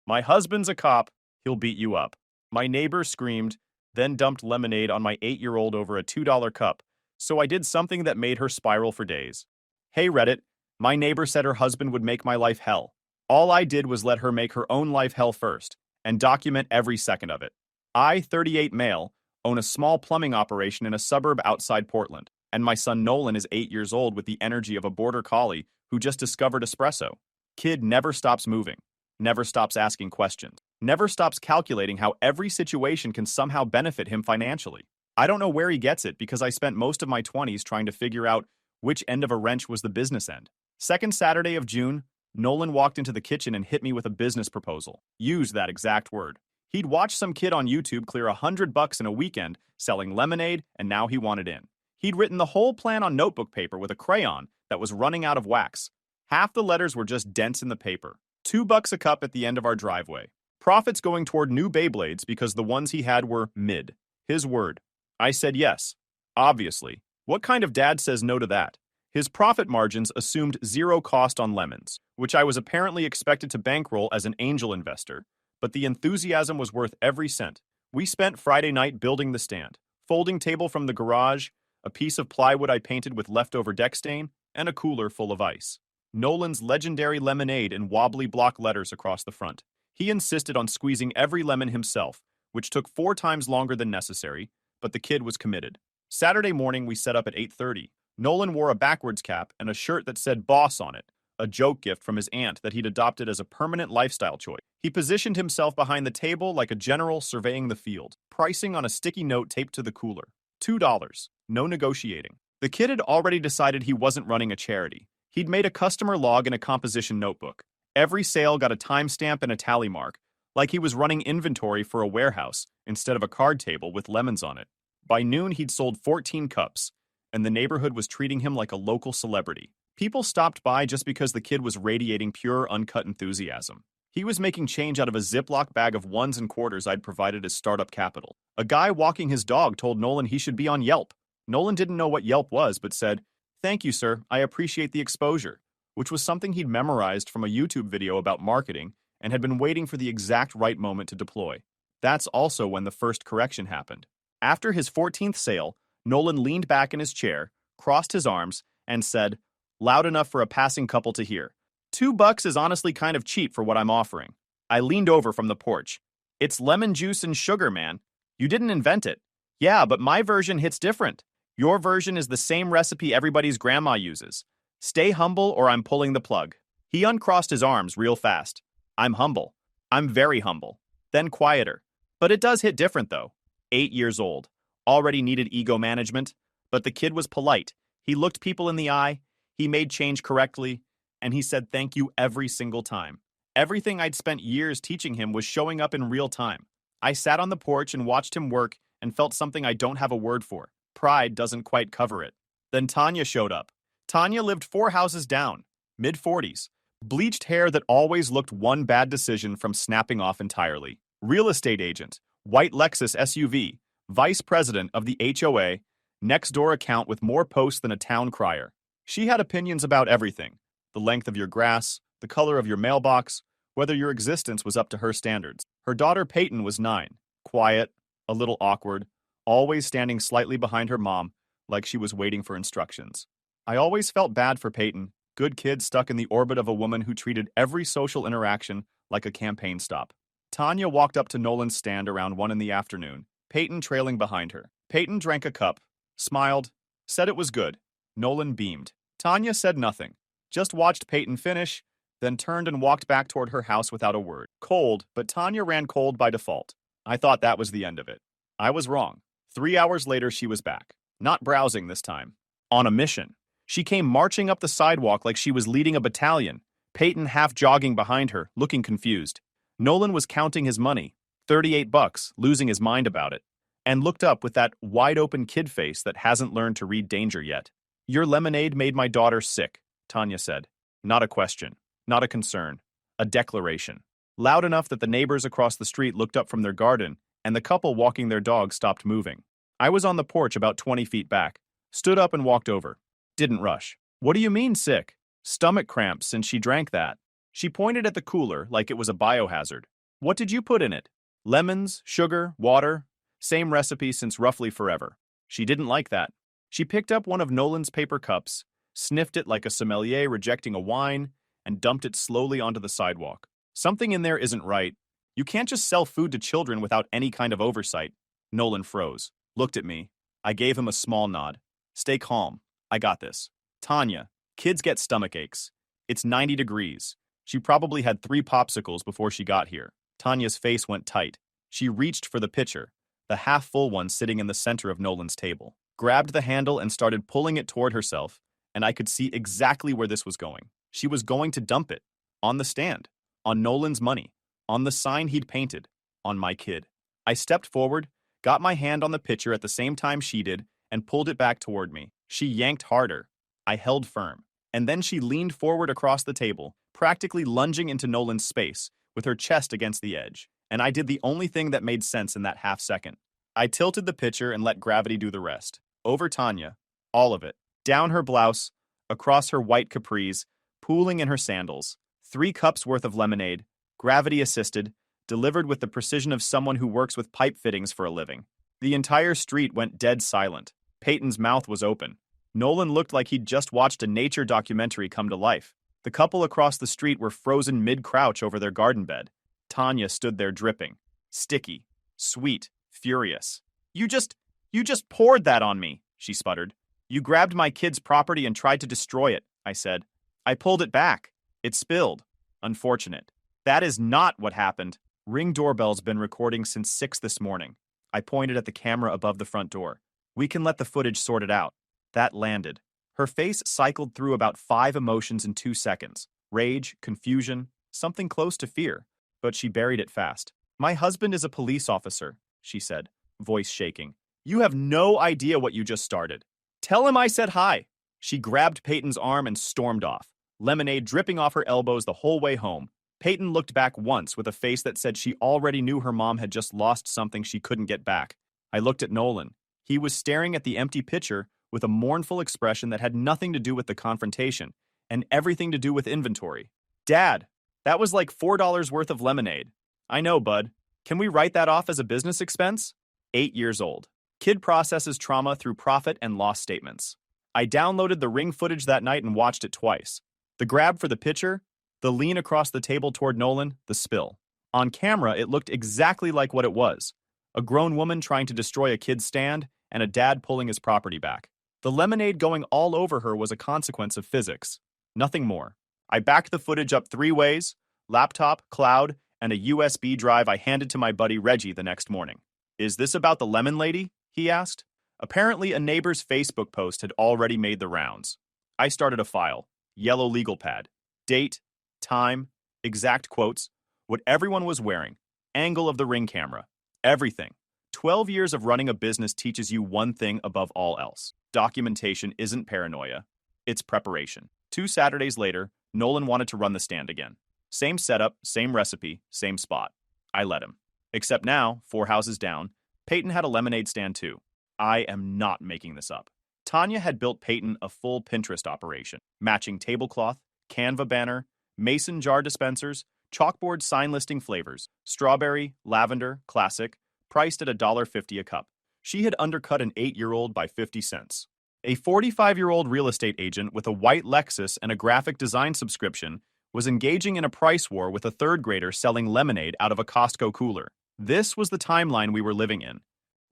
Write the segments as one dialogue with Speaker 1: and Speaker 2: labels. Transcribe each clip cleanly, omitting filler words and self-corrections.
Speaker 1: My husband's a cop. He'll beat you up. My neighbor screamed, then dumped lemonade on my 8-year-old over a $2 cup, so I did something that made her spiral for days. Hey Reddit, my neighbor said her husband would make my life hell. All I did was let her make her own life hell first, and document every second of it. I, 38 male, own a small plumbing operation in a suburb outside Portland, and my son Nolan is 8 years old with the energy of a border collie who just discovered espresso. Kid never stops moving, never stops asking questions, never stops calculating how every situation can somehow benefit him financially. I don't know where he gets it because I spent most of my 20s trying to figure out which end of a wrench was the business end. Second Saturday of June, Nolan walked into the kitchen and hit me with a business proposal. Used that exact word. He'd watched some kid on YouTube clear $100 in a weekend selling lemonade, and now he wanted in. He'd written the whole plan on notebook paper with a crayon that was running out of wax. Half the letters were just dents in the paper. $2 a cup at the end of our driveway. Profits going toward new Beyblades because the ones he had were mid. His word. I said yes. Obviously. What kind of dad says no to that? His profit margins assumed zero cost on lemons, which I was apparently expected to bankroll as an angel investor, but the enthusiasm was worth every cent. We spent Friday night building the stand, folding table from the garage, a piece of plywood I painted with leftover deck stain, and a cooler full of ice. Nolan's legendary lemonade in wobbly block letters across the front. He insisted on squeezing every lemon himself, which took 4 times longer than necessary, but the kid was committed. Saturday morning we set up at 8:30. Nolan wore a backwards cap and a shirt that said boss on it, a joke gift from his aunt that he'd adopted as a permanent lifestyle choice. He positioned himself behind the table like a general surveying the field, pricing on a sticky note taped to the cooler. $2. No negotiating. The kid had already decided he wasn't running a charity. He'd made a customer log in a composition notebook. Every sale got a timestamp and a tally mark, like he was running inventory for a warehouse instead of a card table with lemons on it. By noon, he'd sold 14 cups, and the neighborhood was treating him like a local celebrity. People stopped by just because the kid was radiating pure, uncut enthusiasm. He was making change out of a Ziploc bag of ones and quarters I'd provided as startup capital. A guy walking his dog told Nolan he should be on Yelp. Nolan didn't know what Yelp was, but said, "Thank you, sir. I appreciate the exposure," which was something he'd memorized from a YouTube video about marketing and had been waiting for the exact right moment to deploy. That's also when the first correction happened. After his 14th sale, Nolan leaned back in his chair, crossed his arms, and said, loud enough for a passing couple to hear, $2 is honestly kind of cheap for what I'm offering. I leaned over from the porch. It's lemon juice and sugar, man. You didn't invent it. Yeah, but my version hits different. Your version is the same recipe everybody's grandma uses. Stay humble or I'm pulling the plug. He uncrossed his arms real fast. I'm humble. I'm very humble. Then quieter. But it does hit different, though. 8 years old. Already needed ego management. But the kid was polite. He looked people in the eye. He made change correctly. And he said thank you every single time. Everything I'd spent years teaching him was showing up in real time. I sat on the porch and watched him work and felt something I don't have a word for. Pride doesn't quite cover it. Then Tanya showed up. Tanya lived 4 houses down, mid-40s, bleached hair that always looked one bad decision from snapping off entirely. Real estate agent, white Lexus SUV, vice president of the HOA, next door account with more posts than a town crier. She had opinions about everything. The length of your grass, the color of your mailbox, whether your existence was up to her standards. Her daughter Peyton was 9, quiet, a little awkward, always standing slightly behind her mom, like she was waiting for instructions. I always felt bad for Peyton, good kid stuck in the orbit of a woman who treated every social interaction like a campaign stop. Tanya walked up to Nolan's stand around 1 in the afternoon, Peyton trailing behind her. Peyton drank a cup, smiled, said it was good. Nolan beamed. Tanya said nothing, just watched Peyton finish, then turned and walked back toward her house without a word. Cold, but Tanya ran cold by default. I thought that was the end of it. I was wrong. 3 hours later, she was back. Not browsing this time. On a mission. She came marching up the sidewalk like she was leading a battalion, Peyton half jogging behind her, looking confused. Nolan was counting his money, $38, losing his mind about it, and looked up with that wide-open kid face that hasn't learned to read danger yet. Your lemonade made my daughter sick, Tanya said. Not a question, not a concern, a declaration. Loud enough that the neighbors across the street looked up from their garden, and the couple walking their dog stopped moving. I was on the porch about 20 feet back, stood up and walked over. Didn't rush. What do you mean sick? Stomach cramps since she drank that. She pointed at the cooler like it was a biohazard. What did you put in it? Lemons, sugar, water. Same recipe since roughly forever. She didn't like that. She picked up one of Nolan's paper cups, sniffed it like a sommelier rejecting a wine, and dumped it slowly onto the sidewalk. Something in there isn't right. You can't just sell food to children without any kind of oversight. Nolan froze, looked at me. I gave him a small nod. Stay calm. I got this. Tanya, kids get stomach aches. It's 90 degrees. She probably had 3 popsicles before she got here. Tanya's face went tight. She reached for the pitcher, the half-full one sitting in the center of Nolan's table, grabbed the handle and started pulling it toward herself, and I could see exactly where this was going. She was going to dump it. On the stand. On Nolan's money. On the sign he'd painted. On my kid. I stepped forward, got my hand on the pitcher at the same time she did, and pulled it back toward me. She yanked harder. I held firm. And then she leaned forward across the table, practically lunging into Nolan's space, with her chest against the edge. And I did the only thing that made sense in that half second. I tilted the pitcher and let gravity do the rest. Over Tanya. All of it. Down her blouse, across her white capris, pooling in her sandals. 3 cups worth of lemonade, gravity-assisted, delivered with the precision of someone who works with pipe fittings for a living. The entire street went dead silent. Peyton's mouth was open. Nolan looked like he'd just watched a nature documentary come to life. The couple across the street were frozen mid-crouch over their garden bed. Tanya stood there dripping. Sticky. Sweet. Furious. You just poured that on me, she sputtered. You grabbed my kid's property and tried to destroy it, I said. I pulled it back. It spilled. Unfortunate. That is not what happened. Ring doorbell's been recording since 6 this morning. I pointed at the camera above the front door. We can let the footage sort it out. That landed. Her face cycled through about 5 emotions in 2 seconds. Rage, confusion, something close to fear. But she buried it fast. My husband is a police officer, she said, voice shaking. You have no idea what you just started. Tell him I said hi. She grabbed Peyton's arm and stormed off, lemonade dripping off her elbows the whole way home. Peyton looked back once with a face that said she already knew her mom had just lost something she couldn't get back. I looked at Nolan. He was staring at the empty pitcher with a mournful expression that had nothing to do with the confrontation and everything to do with inventory. Dad, that was like $4 worth of lemonade. I know, bud. Can we write that off as a business expense? 8 years old. Kid processes trauma through profit and loss statements. I downloaded the Ring footage that night and watched it twice. The grab for the pitcher, the lean across the table toward Nolan, the spill. On camera, it looked exactly like what it was. A grown woman trying to destroy a kid's stand and a dad pulling his property back. The lemonade going all over her was a consequence of physics. Nothing more. I backed the footage up 3 ways, laptop, cloud, and a USB drive I handed to my buddy Reggie the next morning. Is this about the lemon lady? He asked. Apparently, a neighbor's Facebook post had already made the rounds. I started a file. Yellow legal pad. Date, time, exact quotes, what everyone was wearing, angle of the Ring camera, everything. 12 years of running a business teaches you one thing above all else. Documentation isn't paranoia. It's preparation. 2 Saturdays later, Nolan wanted to run the stand again. Same setup, same recipe, same spot. I let him. Except now, 4 houses down, Peyton had a lemonade stand too. I am not making this up. Tanya had built Peyton a full Pinterest operation, matching tablecloth, Canva banner, mason jar dispensers, chalkboard sign listing flavors, strawberry, lavender, classic, priced at $1.50 a cup. She had undercut an 8-year-old by 50 cents. A 45-year-old real estate agent with a white Lexus and a graphic design subscription was engaging in a price war with a 3rd grader selling lemonade out of a Costco cooler. This was the timeline we were living in.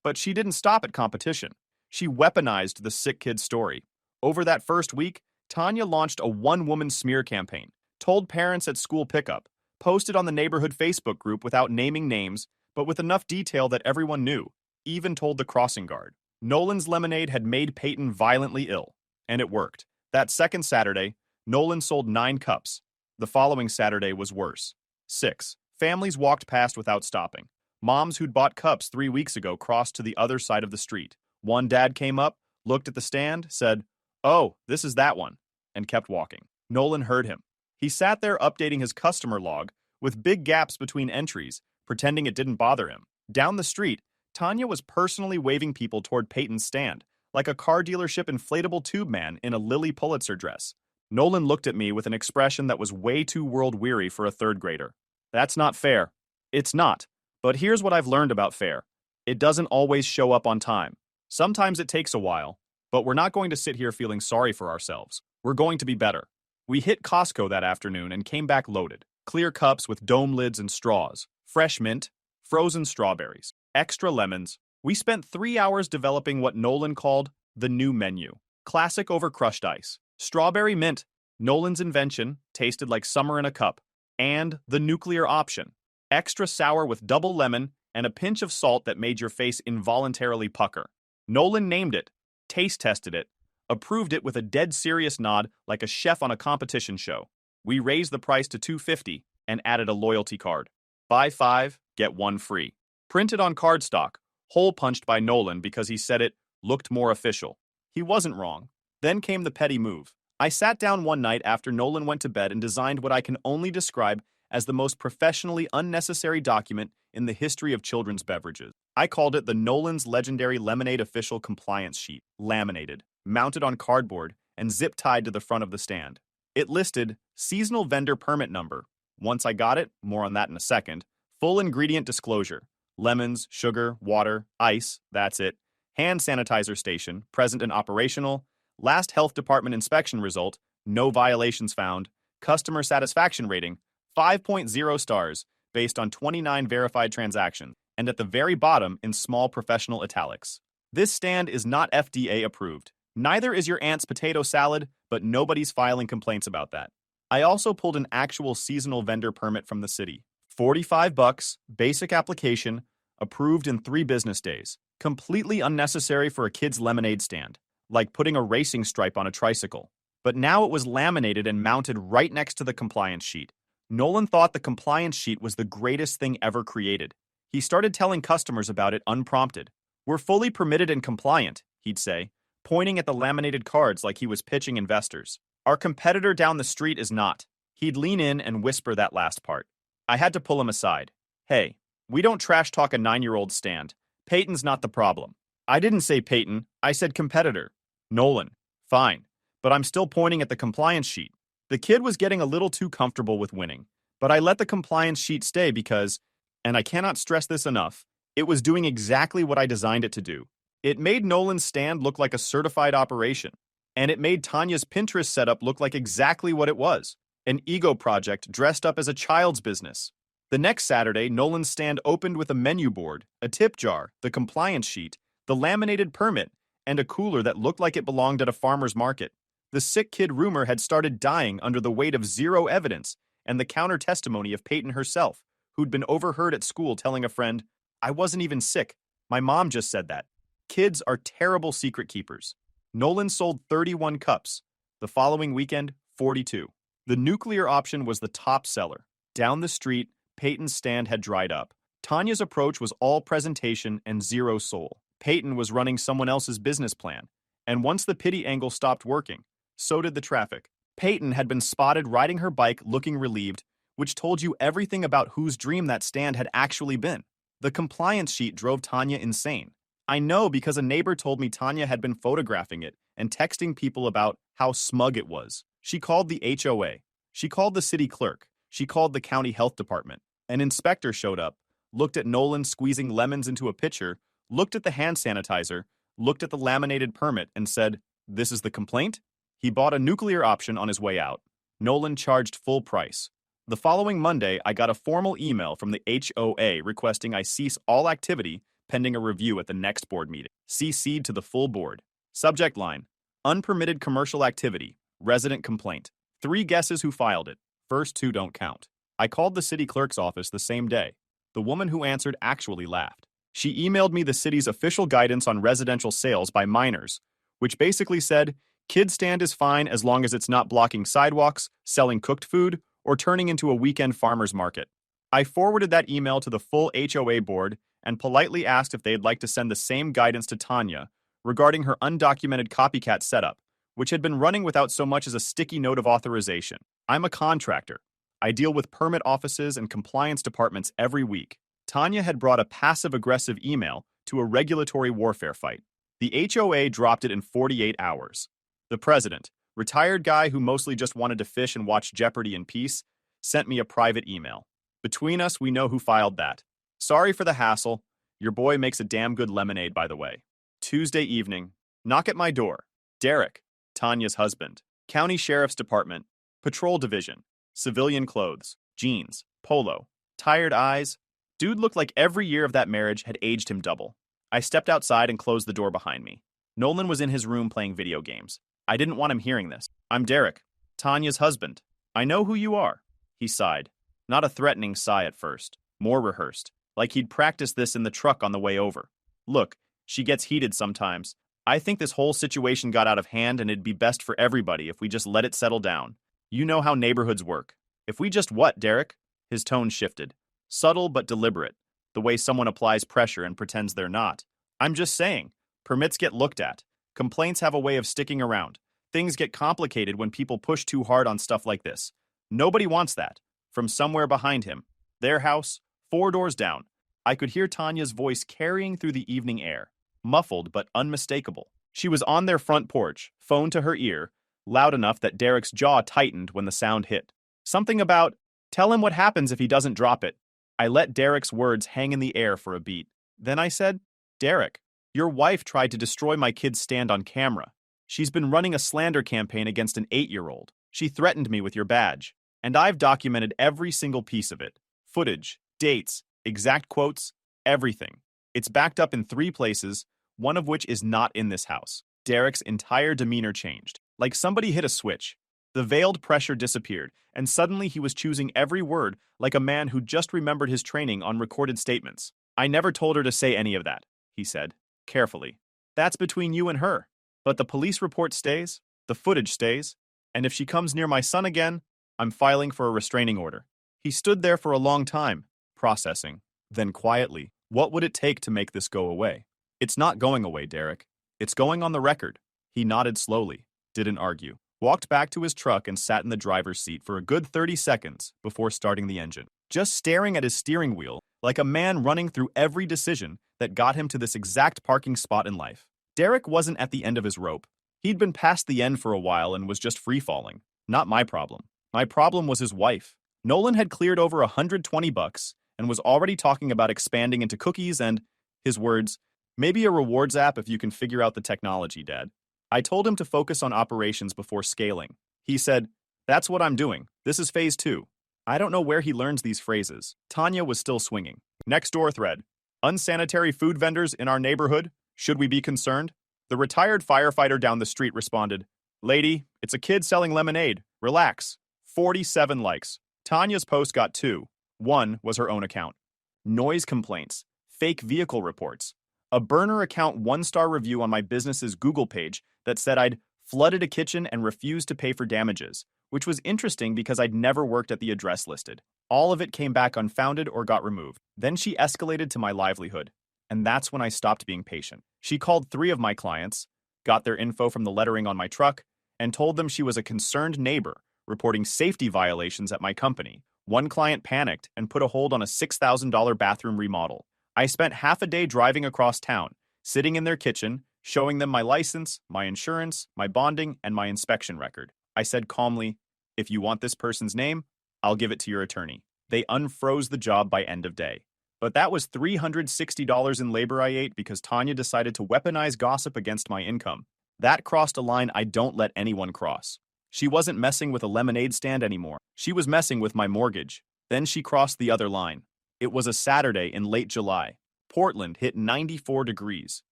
Speaker 1: But she didn't stop at competition. She weaponized the sick kid story. Over that first week, Tanya launched a one-woman smear campaign, told parents at school pickup, posted on the neighborhood Facebook group without naming names, but with enough detail that everyone knew, even told the crossing guard. Nolan's lemonade had made Peyton violently ill, and it worked. That second Saturday, Nolan sold 9 cups. The following Saturday was worse. 6. Families walked past without stopping. Moms who'd bought cups 3 weeks ago crossed to the other side of the street. One dad came up, looked at the stand, said, "Oh, this is that one," and kept walking. Nolan heard him. He sat there updating his customer log with big gaps between entries, pretending it didn't bother him. Down the street, Tanya was personally waving people toward Peyton's stand, like a car dealership inflatable tube man in a Lily Pulitzer dress. Nolan looked at me with an expression that was way too world-weary for a 3rd grader. That's not fair. It's not. But here's what I've learned about fair. It doesn't always show up on time. Sometimes it takes a while, but we're not going to sit here feeling sorry for ourselves. We're going to be better. We hit Costco that afternoon and came back loaded. Clear cups with dome lids and straws, fresh mint, frozen strawberries, extra lemons. We spent 3 hours developing what Nolan called the new menu. Classic over crushed ice. Strawberry mint, Nolan's invention, tasted like summer in a cup. And the nuclear option. Extra sour with double lemon and a pinch of salt that made your face involuntarily pucker. Nolan named it, taste tested it, approved it with a dead serious nod like a chef on a competition show. We raised the price to $2.50 and added a loyalty card. Buy 5, get 1 free. Printed on cardstock, hole punched by Nolan because he said it looked more official. He wasn't wrong. Then came the petty move. I sat down one night after Nolan went to bed and designed what I can only describe as the most professionally unnecessary document in the history of children's beverages. I called it the Nolan's Legendary Lemonade Official Compliance Sheet, laminated, mounted on cardboard, and zip-tied to the front of the stand. It listed seasonal vendor permit number. Once I got it, more on that in a second, full ingredient disclosure, lemons, sugar, water, ice, that's it, hand sanitizer station, present and operational, last health department inspection result, no violations found, customer satisfaction rating, 5.0 stars, based on 29 verified transactions, and at the very bottom in small professional italics. This stand is not FDA approved. Neither is your aunt's potato salad, but nobody's filing complaints about that. I also pulled an actual seasonal vendor permit from the city. $45, basic application, approved in 3 business days. Completely unnecessary for a kid's lemonade stand, like putting a racing stripe on a tricycle. But now it was laminated and mounted right next to the compliance sheet. Nolan thought the compliance sheet was the greatest thing ever created. He started telling customers about it unprompted. "We're fully permitted and compliant," he'd say, pointing at the laminated cards like he was pitching investors. "Our competitor down the street is not." He'd lean in and whisper that last part. I had to pull him aside. "Hey, we don't trash talk a 9-year-old stand. Peyton's not the problem." "I didn't say Peyton, I said competitor." "Nolan, fine, but I'm still pointing at the compliance sheet." The kid was getting a little too comfortable with winning, but I let the compliance sheet stay because, and I cannot stress this enough, it was doing exactly what I designed it to do. It made Nolan's stand look like a certified operation, and it made Tanya's Pinterest setup look like exactly what it was, an ego project dressed up as a child's business. The next Saturday, Nolan's stand opened with a menu board, a tip jar, the compliance sheet, the laminated permit, and a cooler that looked like it belonged at a farmer's market. The sick kid rumor had started dying under the weight of zero evidence and the counter testimony of Peyton herself, who'd been overheard at school telling a friend, "I wasn't even sick. My mom just said that." Kids are terrible secret keepers. Nolan sold 31 cups. The following weekend, 42. The nuclear option was the top seller. Down the street, Peyton's stand had dried up. Tanya's approach was all presentation and zero soul. Peyton was running someone else's business plan. And once the pity angle stopped working, so did the traffic. Peyton had been spotted riding her bike looking relieved, which told you everything about whose dream that stand had actually been. The compliance sheet drove Tanya insane. I know because a neighbor told me Tanya had been photographing it and texting people about how smug it was. She called the HOA. She called the city clerk. She called the county health department. An inspector showed up, looked at Nolan squeezing lemons into a pitcher, looked at the hand sanitizer, looked at the laminated permit, and said, "This is the complaint?" He bought a nuclear option on his way out. Nolan charged full price. The following Monday, I got a formal email from the HOA requesting I cease all activity pending a review at the next board meeting. CC'd to the full board. Subject line: unpermitted commercial activity, resident complaint. 3 guesses who filed it. First 2 don't count. I called the city clerk's office the same day. The woman who answered actually laughed. She emailed me the city's official guidance on residential sales by minors, which basically said, kid stand is fine as long as it's not blocking sidewalks, selling cooked food, or turning into a weekend farmer's market. I forwarded that email to the full HOA board and politely asked if they'd like to send the same guidance to Tanya regarding her undocumented copycat setup, which had been running without so much as a sticky note of authorization. I'm a contractor. I deal with permit offices and compliance departments every week. Tanya had brought a passive-aggressive email to a regulatory warfare fight. The HOA dropped it in 48 hours. The president, retired guy who mostly just wanted to fish and watch Jeopardy in peace, sent me a private email. Between us, we know who filed that. Sorry for the hassle. Your boy makes a damn good lemonade, by the way. Tuesday evening. Knock at my door. Derek, Tanya's husband. County Sheriff's Department. Patrol Division. Civilian clothes. Jeans. Polo. Tired eyes. Dude looked like every year of that marriage had aged him double. I stepped outside and closed the door behind me. Nolan was in his room playing video games. I didn't want him hearing this. I'm Derek, Tanya's husband. I know who you are. He sighed. Not a threatening sigh at first. More rehearsed. Like he'd practiced this in the truck on the way over. Look, she gets heated sometimes. I think this whole situation got out of hand and it'd be best for everybody if we just let it settle down. You know how neighborhoods work. If we just what, Derek? His tone shifted. Subtle but deliberate. The way someone applies pressure and pretends they're not. I'm just saying. Permits get looked at. Complaints have a way of sticking around. Things get complicated when people push too hard on stuff like this. Nobody wants that. From somewhere behind him. Their house, 4 doors down. I could hear Tanya's voice carrying through the evening air. Muffled but unmistakable. She was on their front porch, phone to her ear, loud enough that Derek's jaw tightened when the sound hit. Something about, tell him what happens if he doesn't drop it. I let Derek's words hang in the air for a beat. Then I said, Derek, your wife tried to destroy my kid's stand on camera. She's been running a slander campaign against an 8-year-old. She threatened me with your badge. And I've documented every single piece of it. Footage, dates, exact quotes, everything. It's backed up in 3 places, one of which is not in this house. Derek's entire demeanor changed. Like somebody hit a switch. The veiled pressure disappeared, and suddenly he was choosing every word like a man who just remembered his training on recorded statements. I never told her to say any of that, he said, carefully. That's between you and her. But the police report stays, the footage stays, and if she comes near my son again, I'm filing for a restraining order. He stood there for a long time, processing. Then quietly, what would it take to make this go away? It's not going away, Derek. It's going on the record. He nodded slowly, didn't argue, walked back to his truck and sat in the driver's seat for a good 30 seconds before starting the engine, just staring at his steering wheel like a man running through every decision that got him to this exact parking spot in life. Derek wasn't at the end of his rope. He'd been past the end for a while and was just free-falling. Not my problem. My problem was his wife. Nolan had cleared over $120 and was already talking about expanding into cookies and, his words, maybe a rewards app if you can figure out the technology, Dad. I told him to focus on operations before scaling. He said, that's what I'm doing. This is phase 2. I don't know where he learns these phrases. Tanya was still swinging. Next door thread. Unsanitary food vendors in our neighborhood? Should we be concerned? The retired firefighter down the street responded, Lady, it's a kid selling lemonade. Relax. 47 likes. Tanya's post got 2. 1 was her own account. Noise complaints. Fake vehicle reports. A burner account 1-star review on my business's Google page that said I'd flooded a kitchen and refused to pay for damages, which was interesting because I'd never worked at the address listed. All of it came back unfounded or got removed. Then she escalated to my livelihood, and that's when I stopped being patient. She called 3 of my clients, got their info from the lettering on my truck, and told them she was a concerned neighbor reporting safety violations at my company. One client panicked and put a hold on a $6,000 bathroom remodel. I spent half a day driving across town, sitting in their kitchen, showing them my license, my insurance, my bonding, and my inspection record. I said calmly, if you want this person's name, I'll give it to your attorney. They unfroze the job by end of day. But that was $360 in labor I ate because Tanya decided to weaponize gossip against my income. That crossed a line I don't let anyone cross. She wasn't messing with a lemonade stand anymore. She was messing with my mortgage. Then she crossed the other line. It was a Saturday in late July. Portland hit 94 degrees.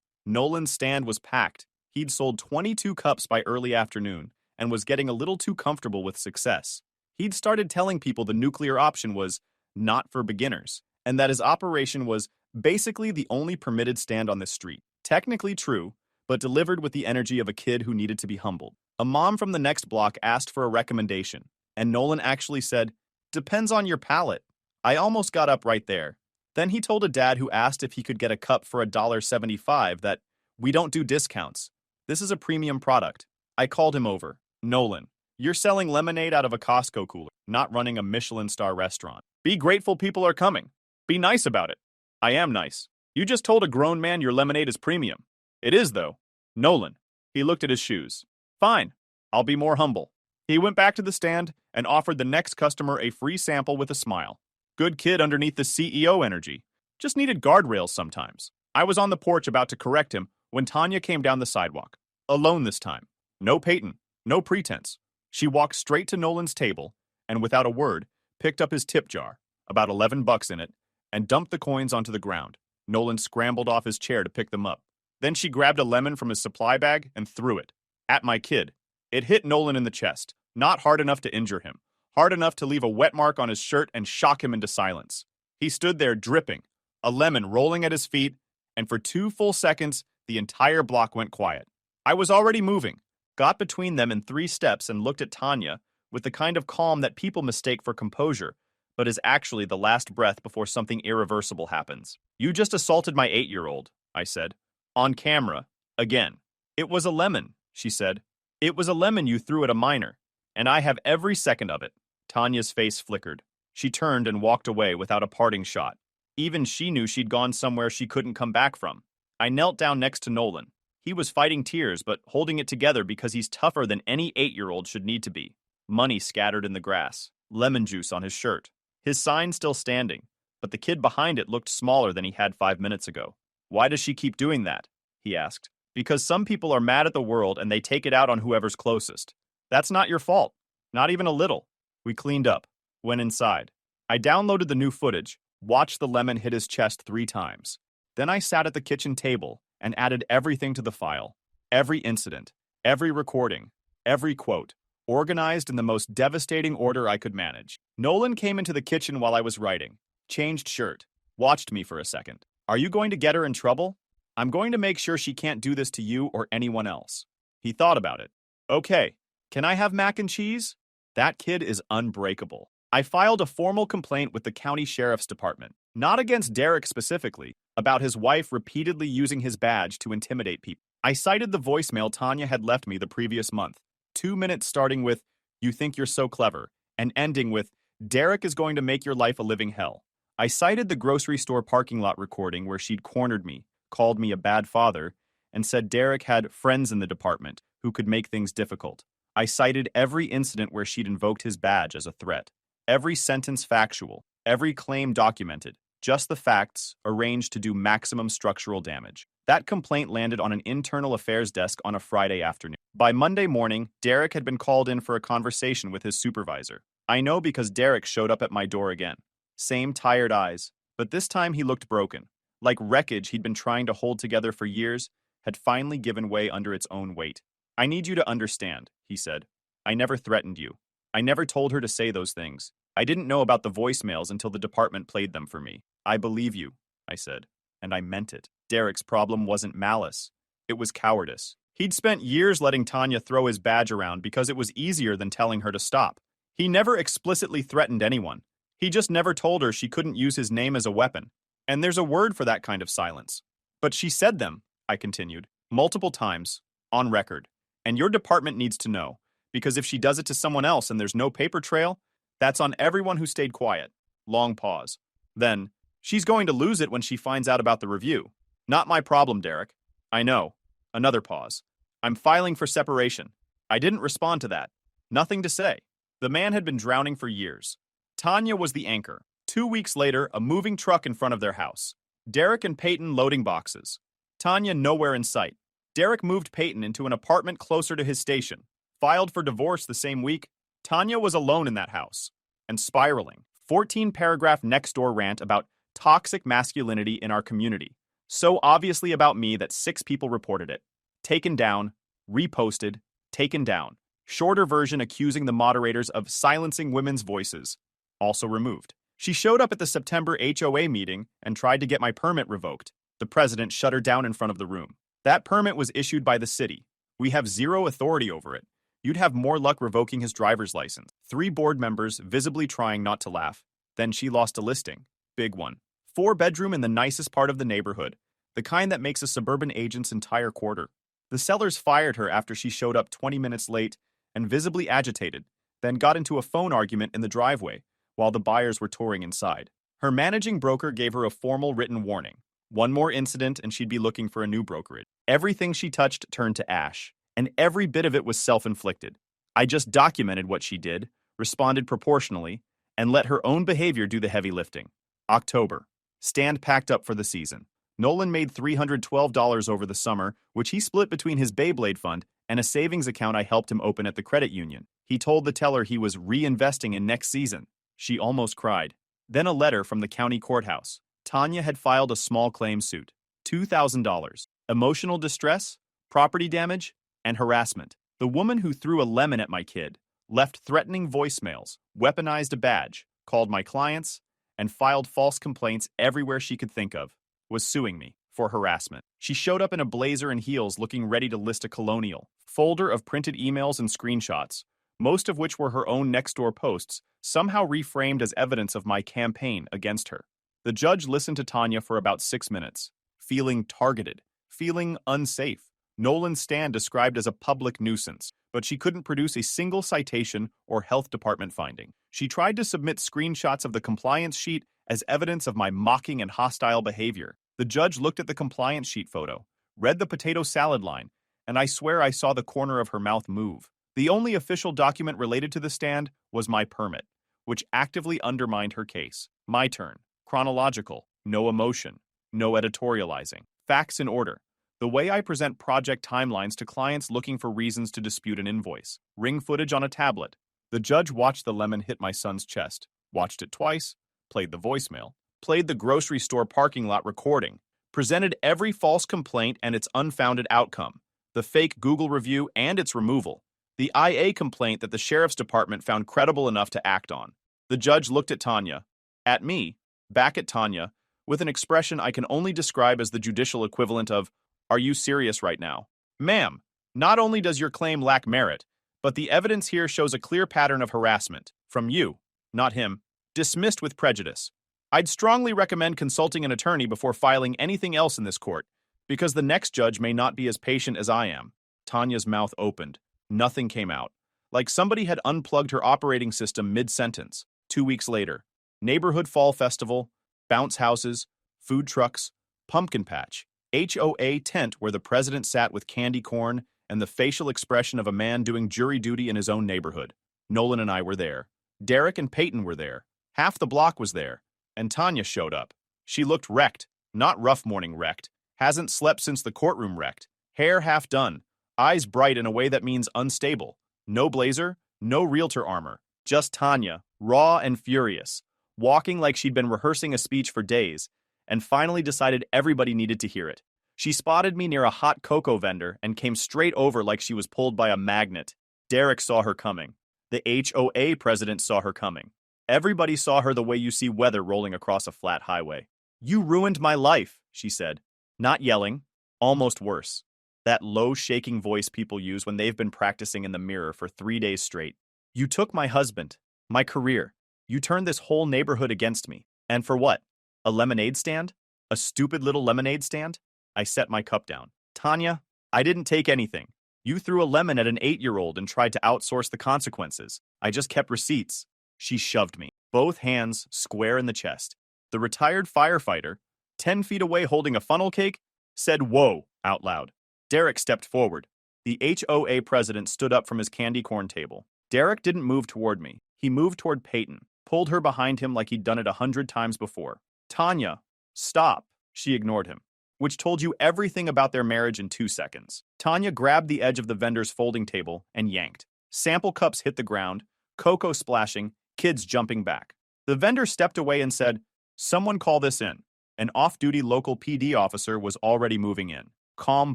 Speaker 1: Nolan's stand was packed. He'd sold 22 cups by early afternoon and was getting a little too comfortable with success. He'd started telling people the nuclear option was not for beginners, and that his operation was basically the only permitted stand on this street. Technically true, but delivered with the energy of a kid who needed to be humbled. A mom from the next block asked for a recommendation, and Nolan actually said, depends on your palate. I almost got up right there. Then he told a dad who asked if he could get a cup for $1.75 that, we don't do discounts. This is a premium product. I called him over. Nolan, you're selling lemonade out of a Costco cooler, not running a Michelin star restaurant. Be grateful people are coming. Be nice about it. I am nice. You just told a grown man your lemonade is premium. It is, though. Nolan. He looked at his shoes. Fine. I'll be more humble. He went back to the stand and offered the next customer a free sample with a smile. Good kid underneath the CEO energy. Just needed guardrails sometimes. I was on the porch about to correct him when Tanya came down the sidewalk. Alone this time. No Peyton. No pretense. She walked straight to Nolan's table and, without a word, picked up his tip jar, about $11 in it, and dumped the coins onto the ground. Nolan scrambled off his chair to pick them up. Then she grabbed a lemon from his supply bag and threw it. At my kid. It hit Nolan in the chest, not hard enough to injure him, hard enough to leave a wet mark on his shirt and shock him into silence. He stood there dripping, a lemon rolling at his feet, and for 2 full seconds, the entire block went quiet. I was already moving, got between them in 3 steps and looked at Tanya with the kind of calm that people mistake for composure, but is actually the last breath before something irreversible happens. You just assaulted my 8-year-old, I said. On camera. Again. It was a lemon, she said. It was a lemon you threw at a minor, and I have every second of it. Tanya's face flickered. She turned and walked away without a parting shot. Even she knew she'd gone somewhere she couldn't come back from. I knelt down next to Nolan. He was fighting tears, but holding it together because he's tougher than any 8-year-old should need to be. Money scattered in the grass. Lemon juice on his shirt. His sign still standing, but the kid behind it looked smaller than he had 5 minutes ago. Why does she keep doing that? He asked. Because some people are mad at the world and they take it out on whoever's closest. That's not your fault. Not even a little. We cleaned up. Went inside. I downloaded the new footage, watched the lemon hit his chest 3 times. Then I sat at the kitchen table and added everything to the file. Every incident, every recording, every quote, organized in the most devastating order I could manage. Nolan came into the kitchen while I was writing, changed shirt, watched me for a second. Are you going to get her in trouble? I'm going to make sure she can't do this to you or anyone else. He thought about it. Okay, can I have mac and cheese? That kid is unbreakable. I filed a formal complaint with the county sheriff's department, not against Derek specifically, about his wife repeatedly using his badge to intimidate people. I cited the voicemail Tanya had left me the previous month, 2 minutes starting with, "You think you're so clever," and ending with, "Derek is going to make your life a living hell." I cited the grocery store parking lot recording where she'd cornered me, called me a bad father, and said Derek had friends in the department who could make things difficult. I cited every incident where she'd invoked his badge as a threat. Every sentence factual, every claim documented, just the facts arranged to do maximum structural damage. That complaint landed on an internal affairs desk on a Friday afternoon. By Monday morning, Derek had been called in for a conversation with his supervisor. I know because Derek showed up at my door again. Same tired eyes, but this time he looked broken. Like wreckage he'd been trying to hold together for years, had finally given way under its own weight. I need you to understand, he said. I never threatened you. I never told her to say those things. I didn't know about the voicemails until the department played them for me. I believe you, I said. And I meant it. Derek's problem wasn't malice. It was cowardice. He'd spent years letting Tanya throw his badge around because it was easier than telling her to stop. He never explicitly threatened anyone. He just never told her she couldn't use his name as a weapon. And there's a word for that kind of silence. But she said them, I continued, multiple times, on record. And your department needs to know, because if she does it to someone else and there's no paper trail, that's on everyone who stayed quiet. Long pause. Then, she's going to lose it when she finds out about the review. Not my problem, Derek. I know. Another pause. I'm filing for separation. I didn't respond to that. Nothing to say. The man had been drowning for years. Tanya was the anchor. 2 weeks later, a moving truck in front of their house. Derek and Peyton loading boxes. Tanya nowhere in sight. Derek moved Peyton into an apartment closer to his station. Filed for divorce the same week. Tanya was alone in that house. And spiraling. 14-paragraph next-door rant about toxic masculinity in our community. So obviously about me that 6 people reported it. Taken down, reposted, taken down. Shorter version accusing the moderators of silencing women's voices. Also removed. She showed up at the September HOA meeting and tried to get my permit revoked. The president shut her down in front of the room. That permit was issued by the city. We have zero authority over it. You'd have more luck revoking his driver's license. 3 board members visibly trying not to laugh. Then she lost a listing. Big one. 4-bedroom in the nicest part of the neighborhood. The kind that makes a suburban agent's entire quarter. The sellers fired her after she showed up 20 minutes late and visibly agitated, then got into a phone argument in the driveway while the buyers were touring inside. Her managing broker gave her a formal written warning. One more incident and she'd be looking for a new brokerage. Everything she touched turned to ash, and every bit of it was self-inflicted. I just documented what she did, responded proportionally, and let her own behavior do the heavy lifting. October. Stand packed up for the season. Nolan made $312 over the summer, which he split between his Beyblade fund and a savings account I helped him open at the credit union. He told the teller he was reinvesting in next season. She almost cried. Then a letter from the county courthouse. Tanya had filed a small claim suit. $2,000. Emotional distress, property damage, and harassment. The woman who threw a lemon at my kid, left threatening voicemails, weaponized a badge, called my clients, and filed false complaints everywhere she could think of, was suing me for harassment. She showed up in a blazer and heels looking ready to list a colonial folder of printed emails and screenshots, most of which were her own Nextdoor posts, somehow reframed as evidence of my campaign against her. The judge listened to Tanya for about 6 minutes, feeling targeted, feeling unsafe. Nolan's stand described as a public nuisance, but she couldn't produce a single citation or health department finding. She tried to submit screenshots of the compliance sheet as evidence of my mocking and hostile behavior. The judge looked at the compliance sheet photo, read the potato salad line, and I swear I saw the corner of her mouth move. The only official document related to the stand was my permit, which actively undermined her case. My turn. Chronological. No emotion. No editorializing. Facts in order. The way I present project timelines to clients looking for reasons to dispute an invoice. Ring footage on a tablet. The judge watched the lemon hit my son's chest, watched it twice, played the voicemail, played the grocery store parking lot recording, presented every false complaint and its unfounded outcome, the fake Google review and its removal, the IA complaint that the sheriff's department found credible enough to act on. The judge looked at Tanya, at me, back at Tanya, with an expression I can only describe as the judicial equivalent of, "Are you serious right now? Ma'am, not only does your claim lack merit, but the evidence here shows a clear pattern of harassment, from you, not him, dismissed with prejudice. I'd strongly recommend consulting an attorney before filing anything else in this court, because the next judge may not be as patient as I am." Tanya's mouth opened. Nothing came out. Like somebody had unplugged her operating system mid-sentence. 2 weeks later. Neighborhood Fall Festival, bounce houses, food trucks, pumpkin patch, HOA tent where the president sat with candy corn and the facial expression of a man doing jury duty in his own neighborhood. Nolan and I were there. Derek and Peyton were there. Half the block was there. And Tanya showed up. She looked wrecked, not rough morning wrecked. Hasn't slept since the courtroom wrecked. Hair half done. Eyes bright in a way that means unstable. No blazer, no realtor armor. Just Tanya, raw and furious, walking like she'd been rehearsing a speech for days, and finally decided everybody needed to hear it. She spotted me near a hot cocoa vendor and came straight over like she was pulled by a magnet. Derek saw her coming. The HOA president saw her coming. Everybody saw her the way you see weather rolling across a flat highway. "You ruined my life," she said. Not yelling, almost worse. That low, shaking voice people use when they've been practicing in the mirror for 3 days straight. "You took my husband, my career. You turned this whole neighborhood against me. And for what? A lemonade stand? A stupid little lemonade stand?" I set my cup down. "Tanya, I didn't take anything. You threw a lemon at an 8-year-old and tried to outsource the consequences. I just kept receipts." She shoved me, both hands square in the chest. The retired firefighter, 10 feet away holding a funnel cake, said "whoa" out loud. Derek stepped forward. The HOA president stood up from his candy corn table. Derek didn't move toward me. He moved toward Peyton, pulled her behind him like he'd done it 100 times before. "Tanya, stop." She ignored him, which told you everything about their marriage in 2 seconds. Tanya grabbed the edge of the vendor's folding table and yanked. Sample cups hit the ground, cocoa splashing, kids jumping back. The vendor stepped away and said, "Someone call this in." An off-duty local PD officer was already moving in. Calm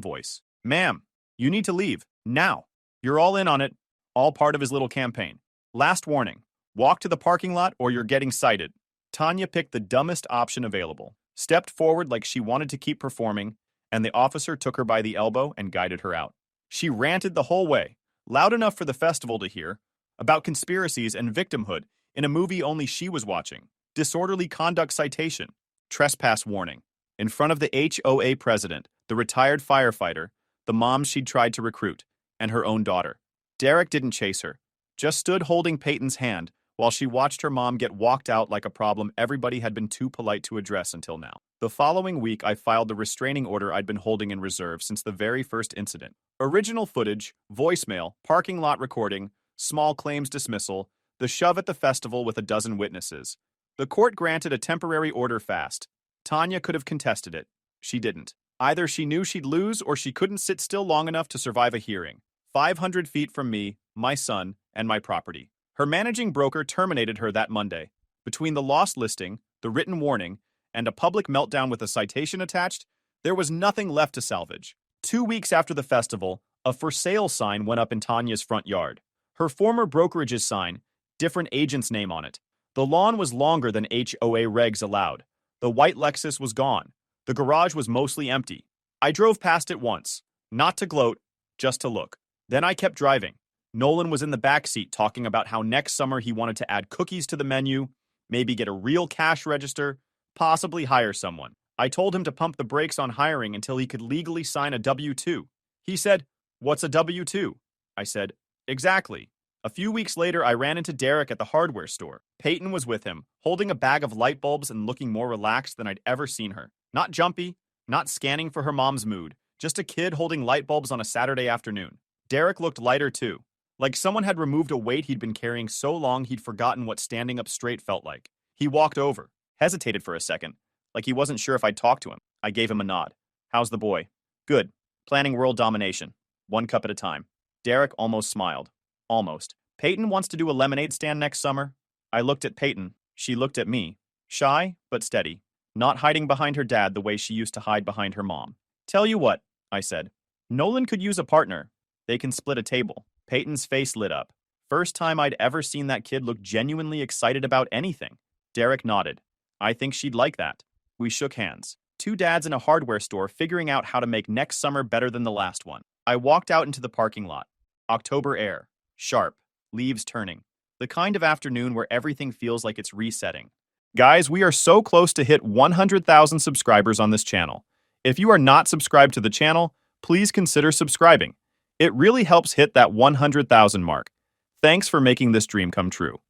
Speaker 1: voice. "Ma'am, you need to leave, now. You're all in on it, all part of his little campaign. Last warning, walk to the parking lot or you're getting cited." Tanya picked the dumbest option available, stepped forward like she wanted to keep performing, and the officer took her by the elbow and guided her out. She ranted the whole way, loud enough for the festival to hear, about conspiracies and victimhood in a movie only she was watching, disorderly conduct citation, trespass warning, in front of the HOA president, the retired firefighter, the mom she'd tried to recruit, and her own daughter. Derek didn't chase her, just stood holding Peyton's hand while she watched her mom get walked out like a problem everybody had been too polite to address until now. The following week, I filed the restraining order I'd been holding in reserve since the very first incident. Original footage, voicemail, parking lot recording, small claims dismissal, The shove at the festival with a dozen witnesses. The court granted a temporary order fast. Tanya could have contested it. She didn't. Either she knew she'd lose or she couldn't sit still long enough to survive a hearing. 500 feet from me, my son, and my property. Her managing broker terminated her that Monday. Between the lost listing, the written warning, and a public meltdown with a citation attached, there was nothing left to salvage. 2 weeks after the festival, a for sale sign went up in Tanya's front yard. Her former brokerage's sign, different agent's name on it. The lawn was longer than HOA regs allowed. The white Lexus was gone. The garage was mostly empty. I drove past it once, not to gloat, just to look. Then I kept driving. Nolan was in the back seat talking about how next summer he wanted to add cookies to the menu, maybe get a real cash register, possibly hire someone. I told him to pump the brakes on hiring until he could legally sign a W-2. He said, "What's a W-2?" I said, "Exactly." A few weeks later, I ran into Derek at the hardware store. Peyton was with him, holding a bag of light bulbs and looking more relaxed than I'd ever seen her. Not jumpy, not scanning for her mom's mood, just a kid holding light bulbs on a Saturday afternoon. Derek looked lighter too, like someone had removed a weight he'd been carrying so long he'd forgotten what standing up straight felt like. He walked over, hesitated for a second, like he wasn't sure if I'd talk to him. I gave him a nod. "How's the boy?" "Good. Planning world domination. 1 cup at a time." Derek almost smiled. Almost. "Peyton wants to do a lemonade stand next summer." I looked at Peyton. She looked at me. Shy, but steady. Not hiding behind her dad the way she used to hide behind her mom. "Tell you what," I said. "Nolan could use a partner. They can split a table." Peyton's face lit up. First time I'd ever seen that kid look genuinely excited about anything. Derek nodded. "I think she'd like that." We shook hands. 2 dads in a hardware store figuring out how to make next summer better than the last one. I walked out into the parking lot. October air. Sharp. Leaves turning. The kind of afternoon where everything feels like it's resetting. Guys, we are so close to hit 100,000 subscribers on this channel. If you are not subscribed to the channel, please consider subscribing. It really helps hit that 100,000 mark. Thanks for making this dream come true.